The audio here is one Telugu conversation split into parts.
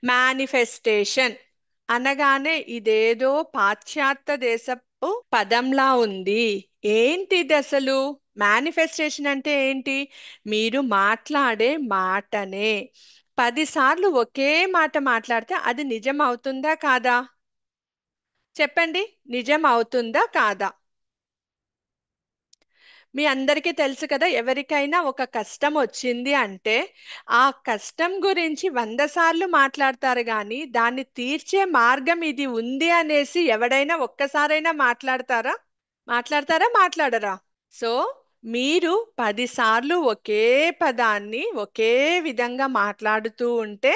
మేనిఫెస్టేషన్ అనగానే ఇదేదో పాశ్చాత్య దేశపు పదంలా ఉంది. ఏంటిది అసలు? మేనిఫెస్టేషన్ అంటే ఏంటి? మీరు మాట్లాడే మాటనే 10 సార్లు ఒకే మాట మాట్లాడితే అది నిజం అవుతుందా కాదా? చెప్పండి. నిజం అవుతుందా కాదా? మీ అందరికీ తెలుసు కదా, ఎవరికైనా ఒక కష్టం వచ్చింది అంటే ఆ కష్టం గురించి 100 సార్లు మాట్లాడతారు కానీ దాన్ని తీర్చే మార్గం ఇది ఉంది అనేసి ఎవడైనా ఒక్కసారైనా మాట్లాడతారా? మాట్లాడతారా? మాట్లాడరా? సో మీరు 10 సార్లు ఒకే పదాన్ని ఒకే విధంగా మాట్లాడుతూ ఉంటే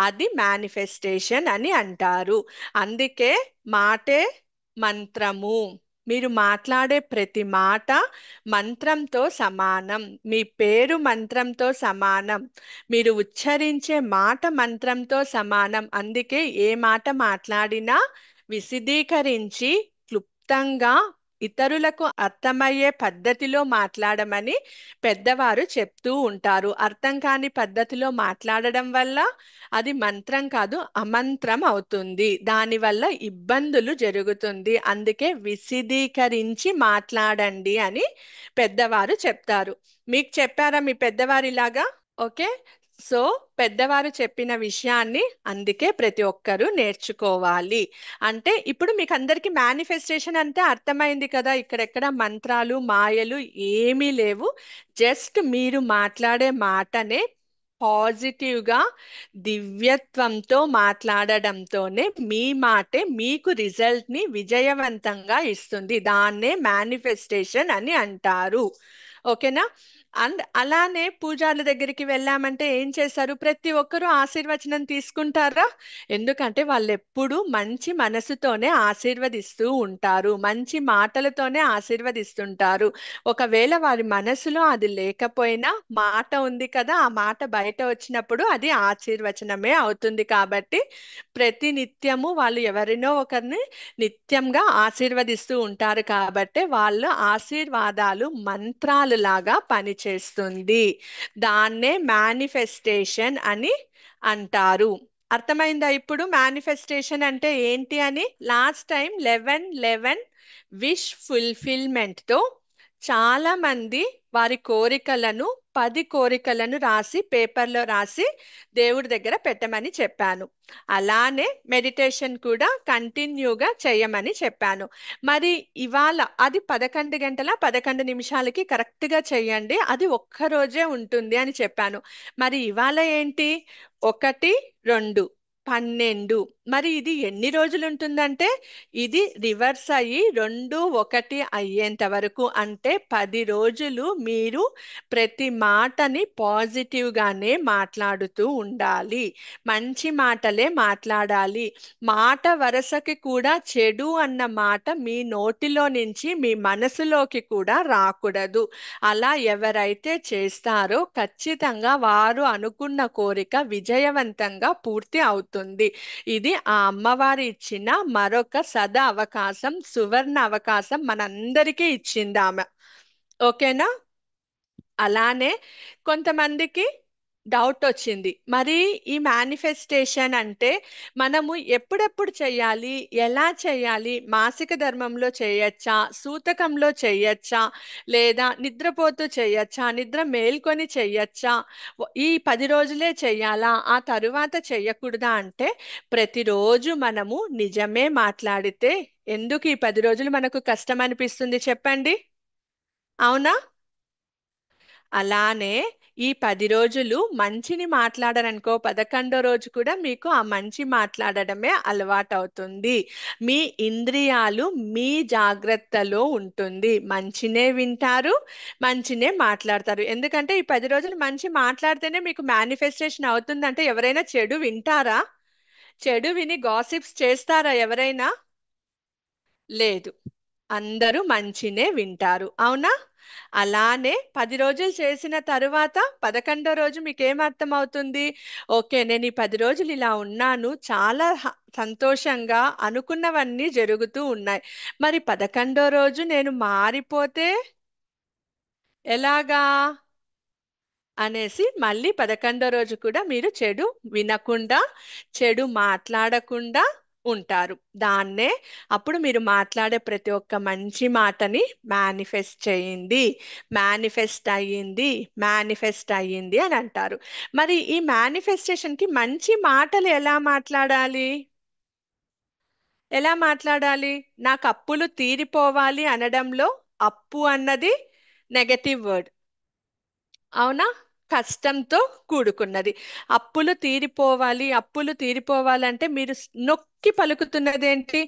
అది మేనిఫెస్టేషన్ అని అంటారు. అందుకే మాటే మంత్రము. మీరు మాట్లాడే ప్రతి మాట మంత్రంతో సమానం. మీ పేరు మంత్రంతో సమానం. మీరు ఉచ్చరించే మాట మంత్రంతో సమానం. అందుకే ఏ మాట మాట్లాడినా విశదీకరించి క్లుప్తంగా ఇతరులకు అర్థమయ్యే పద్ధతిలో మాట్లాడమని పెద్దవారు చెప్తూ ఉంటారు. అర్థం కాని పద్ధతిలో మాట్లాడడం వల్ల అది మంత్రం కాదు, అమంత్రం అవుతుంది. దానివల్ల ఇబ్బందులు జరుగుతుంది. అందుకే విశదీకరించి మాట్లాడండి అని పెద్దవారు చెప్తారు. మీకు చెప్పారా మీ పెద్దవారు ఇలాగా? ఓకే. సో పెద్దవారు చెప్పిన విషయాన్ని అందుకే ప్రతి ఒక్కరూ నేర్చుకోవాలి. అంటే ఇప్పుడు మీకు అందరికి మేనిఫెస్టేషన్ అంటే అర్థమైంది కదా, ఇక్కడెక్కడ మంత్రాలు మాయలు ఏమీ లేవు. జస్ట్ మీరు మాట్లాడే మాటనే పాజిటివ్గా దివ్యత్వంతో మాట్లాడడంతోనే మీ మాటే మీకు రిజల్ట్ని విజయవంతంగా ఇస్తుంది. దాన్నే మేనిఫెస్టేషన్ అని అంటారు. ఓకేనా? అండ్ అలానే పూజార్ల దగ్గరికి వెళ్ళామంటే ఏం చేస్తారు? ప్రతి ఒక్కరూ ఆశీర్వచనం తీసుకుంటారా? ఎందుకంటే వాళ్ళు ఎప్పుడూ మంచి మనసుతోనే ఆశీర్వదిస్తూ ఉంటారు. మంచి మాటలతోనే ఆశీర్వదిస్తుంటారు. ఒకవేళ వారి మనసులో అది లేకపోయినా మాట ఉంది కదా, ఆ మాట బయట వచ్చినప్పుడు అది ఆశీర్వచనమే అవుతుంది. కాబట్టి ప్రతి నిత్యము వాళ్ళు ఎవరినో ఒకరిని నిత్యంగా ఆశీర్వదిస్తూ ఉంటారు. కాబట్టి వాళ్ళ ఆశీర్వాదాలు మంత్రాలు లాగా పనిచేస్తుంది. దాన్నే మేనిఫెస్టేషన్ అని అంటారు. అర్థమైందా ఇప్పుడు మేనిఫెస్టేషన్ అంటే ఏంటి అని? లాస్ట్ టైం 11 విష్ ఫుల్ఫిల్మెంట్ తో చాలా మంది వారి కోరికలను 10 కోరికలను రాసి పేపర్లో రాసి దేవుడి దగ్గర పెట్టమని చెప్పాను. అలానే మెడిటేషన్ కూడా కంటిన్యూగా చేయమని చెప్పాను. మరి ఇవాళ అది 11 గంటల 11 నిమిషాలకి కరెక్ట్గా చెయ్యండి, అది ఒక్కరోజే ఉంటుంది అని చెప్పాను. మరి ఇవాళ ఏంటి? 1 2 12. మరి ఇది ఎన్ని రోజులు ఉంటుందంటే ఇది రివర్స్ అయ్యి 2 1 అయ్యేంత వరకు, అంటే 10 రోజులు మీరు ప్రతి మాటని పాజిటివ్గానే మాట్లాడుతూ ఉండాలి. మంచి మాటలే మాట్లాడాలి. మాట వరసకి కూడా చెడు అన్న మాట మీ నోటిలో నుంచి మీ మనసులోకి కూడా రాకూడదు. అలా ఎవరైతే చేస్తారో ఖచ్చితంగా వారు అనుకున్న కోరిక విజయవంతంగా పూర్తి అవుతుంది. ఇది ఆ అమ్మవారు ఇచ్చిన మరొక సద అవకాశం, సువర్ణ అవకాశం మనందరికీ ఇచ్చింది ఆమె. ఓకేనా? అలానే కొంతమందికి డౌట్ వచ్చింది, మరి ఈ మేనిఫెస్టేషన్ అంటే మనము ఎప్పుడెప్పుడు చేయాలి, ఎలా చేయాలి? మాసిక ధర్మంలో చేయొచ్చా, సూతకంలో చేయొచ్చా, లేదా నిద్రపోతూ చేయొచ్చా, నిద్ర మేల్కొని చేయొచ్చా, ఈ 10 రోజులే చెయ్యాలా, ఆ తరువాత చెయ్యకూడదా అంటే ప్రతిరోజు మనము నిజమే మాట్లాడితే ఎందుకు ఈ 10 రోజులు మనకు కష్టం అనిపిస్తుంది చెప్పండి? అవునా? అలానే ఈ 10 రోజులు మంచిని మాట్లాడారనుకో 11 రోజు కూడా మీకు ఆ మంచి మాట్లాడడమే అలవాటు అవుతుంది. మీ ఇంద్రియాలు మీ జాగ్రత్తలో ఉంటుంది. మంచినే వింటారు, మంచినే మాట్లాడతారు. ఎందుకంటే ఈ 10 రోజులు మంచి మాట్లాడితేనే మీకు మేనిఫెస్టేషన్ అవుతుందంటే ఎవరైనా చెడు వింటారా? చెడు విని గాసిప్స్ చేస్తారా ఎవరైనా? లేదు. అందరూ మంచినే వింటారు. అవునా? అలానే 10 రోజులు చేసిన తరువాత 11 రోజు మీకేం అర్థమవుతుంది? ఓకే, నేను ఈ 10 రోజులు ఇలా ఉన్నాను, చాలా సంతోషంగా అనుకున్నవన్నీ జరుగుతూ ఉన్నాయి. మరి 11 రోజు నేను మారిపోతే ఎలాగా? అనేసి మళ్ళీ 11వ రోజు కూడా మీరు చెడు వినకుండా, చెడు మాట్లాడకుండా ఉంటారు. దాన్నే అప్పుడు మీరు మాట్లాడే ప్రతి ఒక్క మంచి మాటని మేనిఫెస్ట్ చేయండి, మేనిఫెస్ట్ అయ్యింది, మేనిఫెస్ట్ అయ్యింది అని అంటారు. మరి ఈ మేనిఫెస్టేషన్కి మంచి మాటలు ఎలా మాట్లాడాలి? ఎలా మాట్లాడాలి? నాకు అప్పులు తీరిపోవాలి అనడంలో అప్పు అన్నది నెగటివ్ వర్డ్. అవునా? కష్టంతో కూడుకున్నది. అప్పులు తీరిపోవాలి, అప్పులు తీరిపోవాలంటే మీరు నొక్కి పలుకుతున్నది ఏంటి?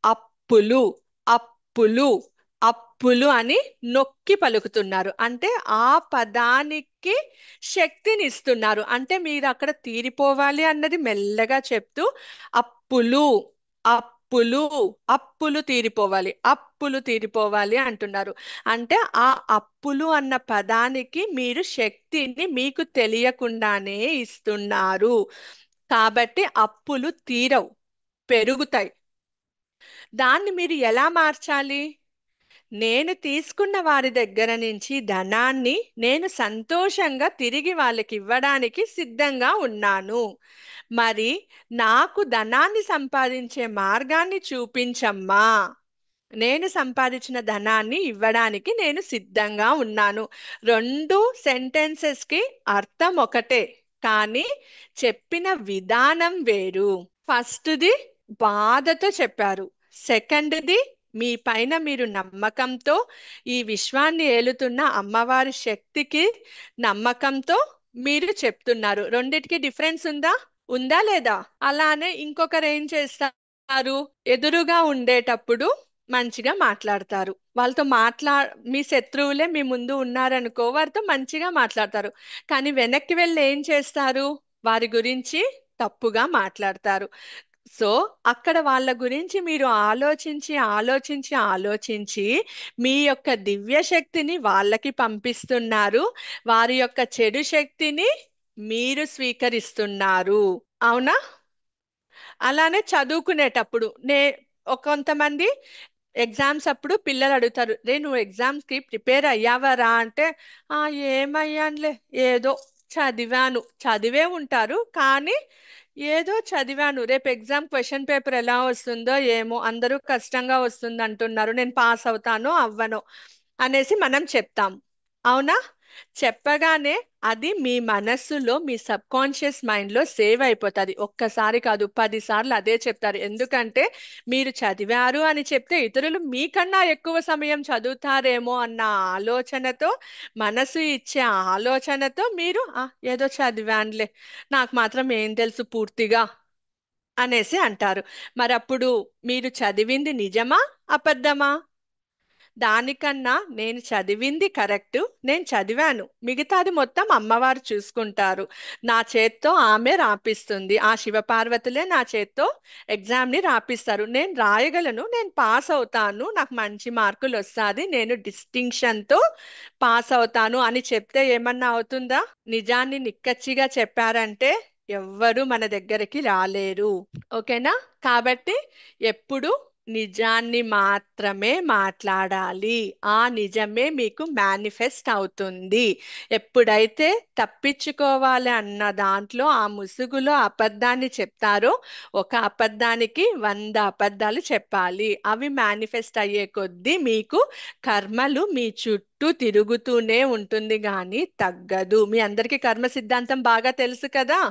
అప్పులు, అప్పులు, అప్పులు అని నొక్కి పలుకుతున్నారు. అంటే ఆ పదానికి శక్తిని ఇస్తున్నారు. అంటే మీరు అక్కడ తీరిపోవాలి అన్నది మెల్లగా చెప్తూ అప్పులు, అప్పులు, అప్పులు తీరిపోవాలి, అప్పులు తీరిపోవాలి అంటున్నారు. అంటే ఆ అప్పులు అన్న పదానికి మీరు శక్తిని మీకు తెలియకుండానే ఇస్తున్నారు. కాబట్టి అప్పులు తీరవు, పెరుగుతాయి. దాన్ని మీరు ఎలా మార్చాలి? నేను తీసుకున్న వారి దగ్గర నుంచి ధనాన్ని నేను సంతోషంగా తిరిగి వాళ్ళకి ఇవ్వడానికి సిద్ధంగా ఉన్నాను. మరి నాకు ధనాన్ని సంపాదించే మార్గాన్ని చూపించమ్మా. నేను సంపాదించిన ధనాన్ని ఇవ్వడానికి నేను సిద్ధంగా ఉన్నాను. రెండు సెంటెన్సెస్కి అర్థం ఒకటే, కానీ చెప్పిన విధానం వేరు. ఫస్ట్ది బాధతో చెప్పారు, సెకండ్ది మీ పైన మీరు నమ్మకంతో, ఈ విశ్వాన్ని ఏలుతున్న అమ్మవారి శక్తికి నమ్మకంతో మీరు చెప్తున్నారు. రెండిటికి డిఫరెన్స్ ఉందా? ఉందా లేదా? అలానే ఇంకొకరు ఏం చేస్తారు? ఎదురుగా ఉండేటప్పుడు మంచిగా మాట్లాడతారు. వాళ్ళతో మీ శత్రువులే మీ ముందు ఉన్నారనుకో, వారితో మంచిగా మాట్లాడతారు. కానీ వెనక్కి వెళ్ళి ఏం చేస్తారు? వారి గురించి తప్పుగా మాట్లాడతారు. సో అక్కడ వాళ్ళ గురించి మీరు ఆలోచించి ఆలోచించి ఆలోచించి మీ యొక్క దివ్య శక్తిని వాళ్ళకి పంపిస్తున్నారు. వారి యొక్క చెడు శక్తిని మీరు స్వీకరిస్తున్నారు. అవునా? అలానే చదువుకునేటప్పుడు కొంతమంది ఎగ్జామ్స్ అప్పుడు పిల్లలు అడుగుతారు, రే నువ్వు ఎగ్జామ్స్కి ప్రిపేర్ అయ్యావరా అంటే, ఆ ఏమయ్యానులే, ఏదో చదివాను. చదివే ఉంటారు కానీ ఏదో చదివాను, రేపు ఎగ్జామ్ క్వశ్చన్ పేపర్ ఎలా వస్తుందో ఏమో, అందరూ కష్టంగా వస్తుంది అంటున్నారు, నేను పాస్ అవుతానో అవ్వనో అనేసి మనం చెప్తాం. అవునా? చెప్పగానే అది మీ మనస్సులో, మీ సబ్ కాన్షియస్ మైండ్లో సేవ్ అయిపోతుంది. ఒక్కసారి కాదు, 10 సార్లు అదే చెప్తారు. ఎందుకంటే మీరు చదివారు అని చెప్తే ఇతరులు మీకన్నా ఎక్కువ సమయం చదువుతారేమో అన్న ఆలోచనతో, మనసు ఇచ్చే ఆలోచనతో మీరు ఏదో చదివానులే, నాకు మాత్రం ఏం తెలుసు పూర్తిగా అనేసి అంటారు. మరి అప్పుడు మీరు చదివింది నిజమా, అబద్ధమా? దానికన్నా నేను చదివింది కరెక్ట్, నేను చదివాను, మిగతాది మొత్తం అమ్మవారు చూసుకుంటారు, నా చేత్తో ఆమె రాపిస్తుంది, ఆ శివపార్వతులే నా చేత్తో ఎగ్జామ్ని రాపిస్తారు, నేను రాయగలను, నేను పాస్ అవుతాను, నాకు మంచి మార్కులు వస్తాది, నేను డిస్టింక్షన్తో పాస్ అవుతాను అని చెప్తే ఏమన్నా అవుతుందా? నిజాన్ని నిక్కచ్చిగా చెప్పారంటే ఎవ్వరు మన దగ్గరికి రాలేరు. ఓకేనా? కాబట్టి ఎప్పుడు నిజాన్ని మాత్రమే మాట్లాడాలి. ఆ నిజమే మీకు మేనిఫెస్ట్ అవుతుంది. ఎప్పుడైతే తప్పించుకోవాలి అన్న దాంట్లో ఆ ముసుగులో అబద్ధాన్ని చెప్తారో, ఒక అబద్ధానికి 100 అబద్ధాలు చెప్పాలి. అవి మేనిఫెస్ట్ అయ్యే కొద్దీ మీకు కర్మలు మీ చుట్టూ తిరుగుతూనే ఉంటుంది కానీ తగ్గదు. మీ అందరికీ కర్మ సిద్ధాంతం బాగా తెలుసు కదా?